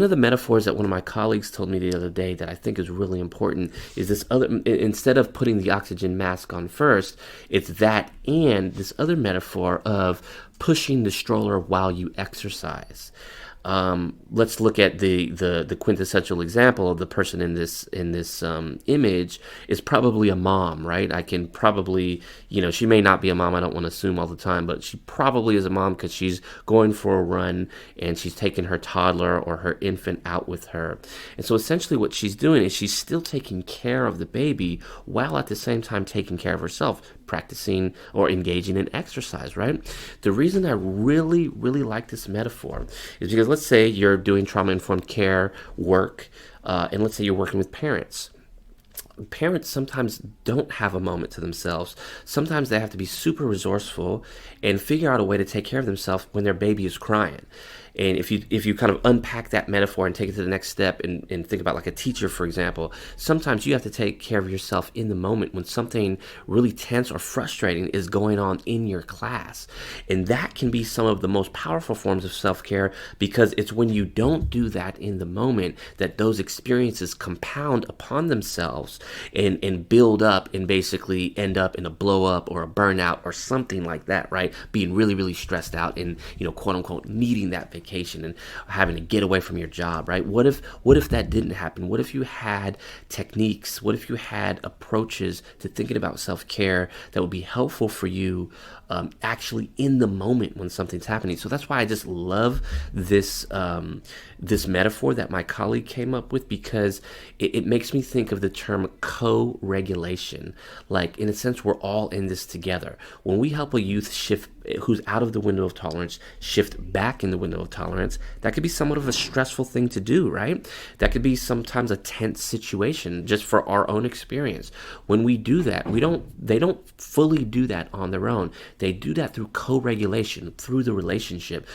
One of the metaphors that one of my colleagues told me the other day that I think is really important is this other, instead of putting the oxygen mask on first, it's that and this other metaphor of pushing the stroller while you exercise. Let's look at the quintessential example of the person in this image is probably a mom, right? I can probably, she may not be a mom. I don't want to assume all the time, but she probably is a mom because she's going for a run and she's taking her toddler or her infant out with her. And so essentially what she's doing is she's still taking care of the baby while at the same time taking care of herself, practicing or engaging in exercise, right? The reason I really, really like this metaphor is because let's say you're doing trauma-informed care work, and let's say you're working with parents. Parents sometimes don't have a moment to themselves. Sometimes they have to be super resourceful and figure out a way to take care of themselves when their baby is crying. And if you kind of unpack that metaphor and take it to the next step and think about like a teacher, for example, sometimes you have to take care of yourself in the moment when something really tense or frustrating is going on in your class. And that can be some of the most powerful forms of self-care because it's when you don't do that in the moment that those experiences compound upon themselves and build up and basically end up in a blow up or a burnout or something like that, right? Being really, really stressed out and, quote unquote, needing that vacation and having to get away from your job, right? What if that didn't happen? What if you had techniques? What if you had approaches to thinking about self-care that would be helpful for you actually in the moment when something's happening? So that's why I just love this metaphor that my colleague came up with because it makes me think of the term co-regulation. Like, in a sense, we're all in this together. When we help a youth shift who's out of the window of tolerance shift back in the window of tolerance, that could be somewhat of a stressful thing to do, right? That could be sometimes a tense situation just for our own experience. When we do that, they don't fully do that on their own. They do that through co-regulation, through the relationship.